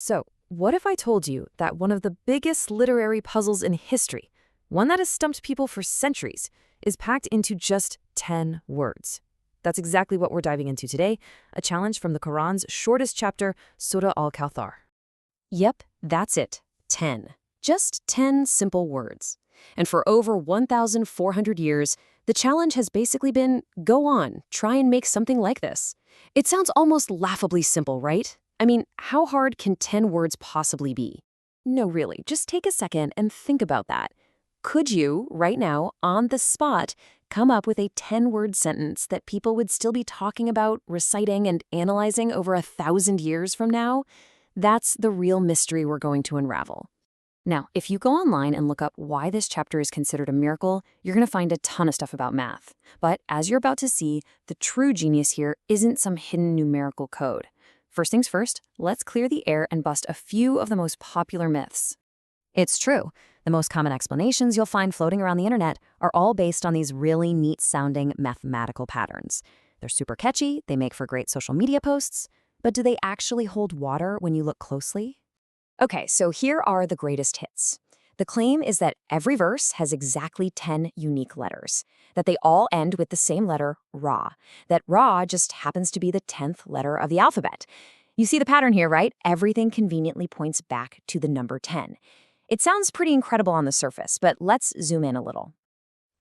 So, what if I told you that one of the biggest literary puzzles in history, one that has stumped people for centuries, is packed into just 10 words? That's exactly what we're diving into today, a challenge from the Quran's shortest chapter, Surah Al-Kawthar. Yep, that's it. 10. Just 10 simple words. And for over 1,400 years, the challenge has basically been, go on, try and make something like this. It sounds almost laughably simple, right? I mean, how hard can 10 words possibly be? No, really, just take a second and think about that. Could you, right now, on the spot, come up with a 10-word sentence that people would still be talking about, reciting, and analyzing over 1,000 years from now? That's the real mystery we're going to unravel. Now, if you go online and look up why this chapter is considered a miracle, you're going to find a ton of stuff about math. But as you're about to see, the true genius here isn't some hidden numerical code. First things first, let's clear the air and bust a few of the most popular myths. It's true. The most common explanations you'll find floating around the internet are all based on these really neat-sounding mathematical patterns. They're super catchy, they make for great social media posts, but do they actually hold water when you look closely? Okay, so here are the greatest hits. The claim is that every verse has exactly 10 unique letters, that they all end with the same letter, Ra, that Ra just happens to be the 10th letter of the alphabet. You see the pattern here, right? Everything conveniently points back to the number 10. It sounds pretty incredible on the surface, but let's zoom in a little.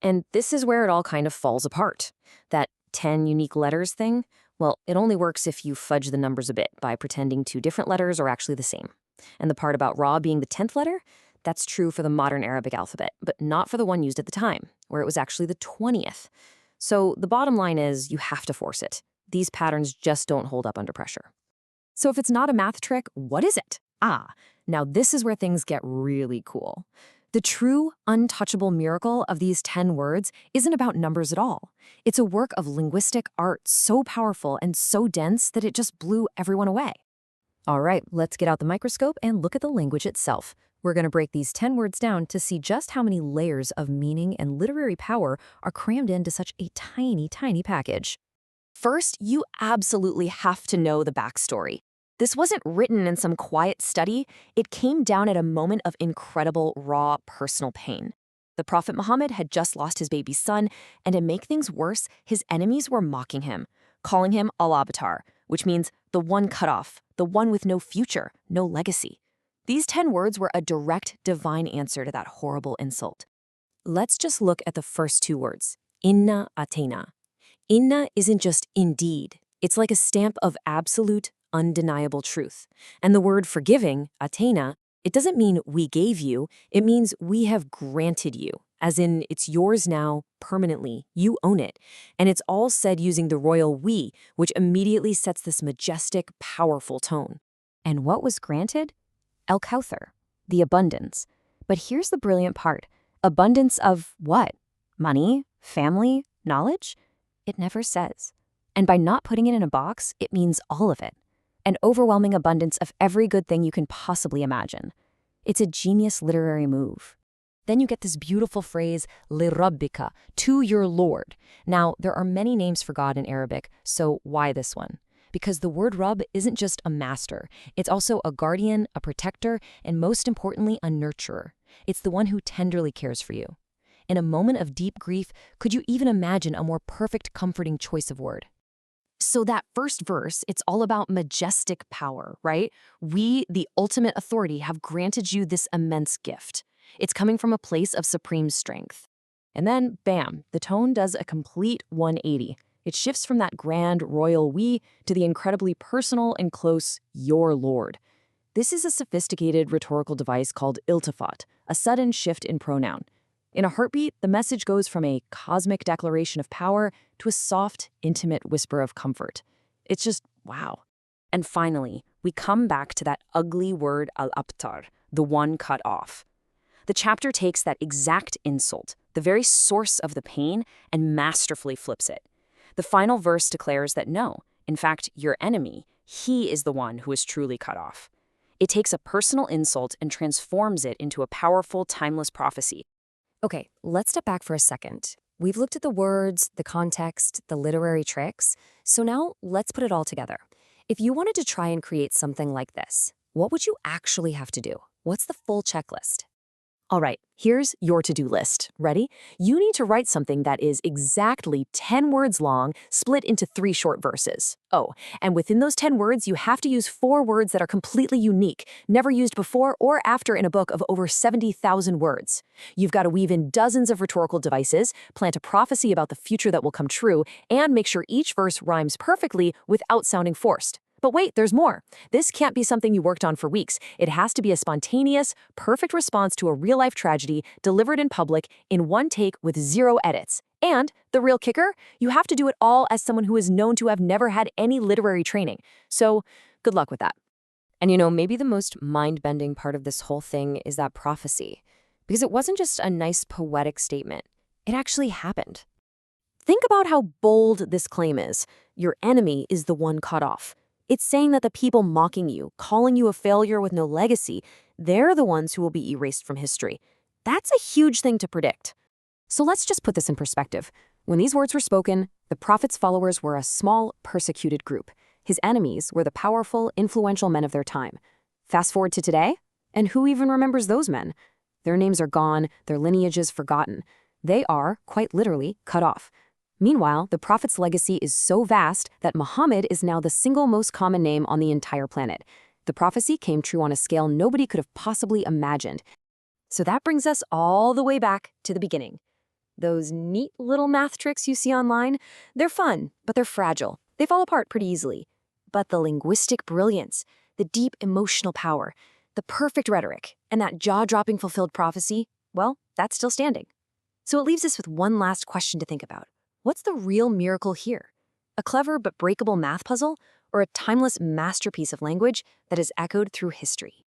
And this is where it all kind of falls apart. That 10 unique letters thing, well, it only works if you fudge the numbers a bit by pretending two different letters are actually the same. And the part about Ra being the 10th letter, that's true for the modern Arabic alphabet, but not for the one used at the time, where it was actually the 20th. So the bottom line is you have to force it. These patterns just don't hold up under pressure. So if it's not a math trick, what is it? Now this is where things get really cool. The true, untouchable miracle of these 10 words isn't about numbers at all. It's a work of linguistic art so powerful and so dense that it just blew everyone away. All right, let's get out the microscope and look at the language itself. We're going to break these 10 words down to see just how many layers of meaning and literary power are crammed into such a tiny, tiny package. First, you absolutely have to know the backstory. This wasn't written in some quiet study. It came down at a moment of incredible, raw, personal pain. The Prophet Muhammad had just lost his baby son, and to make things worse, his enemies were mocking him, calling him Al-Abtar, which means the one cut off, the one with no future, no legacy. These 10 words were a direct divine answer to that horrible insult. Let's just look at the first two words, Inna Atena. Inna isn't just indeed. It's like a stamp of absolute, undeniable truth. And the word forgiving, Atena, it doesn't mean we gave you, it means we have granted you. As in, it's yours now, permanently, you own it. And it's all said using the royal we, which immediately sets this majestic, powerful tone. And what was granted? Al-Kawthar, the abundance. But here's the brilliant part. Abundance of what? Money? Family? Knowledge? It never says. And by not putting it in a box, it means all of it. An overwhelming abundance of every good thing you can possibly imagine. It's a genius literary move. Then you get this beautiful phrase, lirabbika, to your Lord. Now, there are many names for God in Arabic, so why this one? Because the word Rabb isn't just a master. It's also a guardian, a protector, and most importantly, a nurturer. It's the one who tenderly cares for you. In a moment of deep grief, could you even imagine a more perfect, comforting choice of word? So that first verse, it's all about majestic power, right? We, the ultimate authority, have granted you this immense gift. It's coming from a place of supreme strength. And then, bam, the tone does a complete 180. It shifts from that grand royal we to the incredibly personal and close your Lord. This is a sophisticated rhetorical device called iltifat, a sudden shift in pronoun. In a heartbeat, the message goes from a cosmic declaration of power to a soft, intimate whisper of comfort. It's just wow. And finally, we come back to that ugly word al-abtar, the one cut off. The chapter takes that exact insult, the very source of the pain, and masterfully flips it. The final verse declares that no, in fact, your enemy, he is the one who is truly cut off. It takes a personal insult and transforms it into a powerful, timeless prophecy. Okay, let's step back for a second. We've looked at the words, the context, the literary tricks, so now let's put it all together. If you wanted to try and create something like this, what would you actually have to do? What's the full checklist? All right, here's your to-do list. Ready? You need to write something that is exactly 10 words long, split into 3 short verses. Oh, and within those 10 words, you have to use 4 words that are completely unique, never used before or after in a book of over 70,000 words. You've got to weave in dozens of rhetorical devices, plant a prophecy about the future that will come true, and make sure each verse rhymes perfectly without sounding forced. But wait, there's more. This can't be something you worked on for weeks. It has to be a spontaneous, perfect response to a real-life tragedy delivered in public in one take with 0 edits. And the real kicker, you have to do it all as someone who is known to have never had any literary training. So good luck with that. And maybe the most mind-bending part of this whole thing is that prophecy. Because it wasn't just a nice poetic statement. It actually happened. Think about how bold this claim is. Your enemy is the one cut off. It's saying that the people mocking you, calling you a failure with no legacy, they're the ones who will be erased from history. That's a huge thing to predict. So let's just put this in perspective. When these words were spoken, the prophet's followers were a small, persecuted group. His enemies were the powerful, influential men of their time. Fast forward to today, and who even remembers those men? Their names are gone, their lineages forgotten. They are, quite literally, cut off. Meanwhile, the prophet's legacy is so vast that Muhammad is now the single most common name on the entire planet. The prophecy came true on a scale nobody could have possibly imagined. So that brings us all the way back to the beginning. Those neat little math tricks you see online, they're fun, but they're fragile. They fall apart pretty easily. But the linguistic brilliance, the deep emotional power, the perfect rhetoric, and that jaw-dropping fulfilled prophecy, well, that's still standing. So it leaves us with one last question to think about. What's the real miracle here? A clever but breakable math puzzle, or a timeless masterpiece of language that is echoed through history?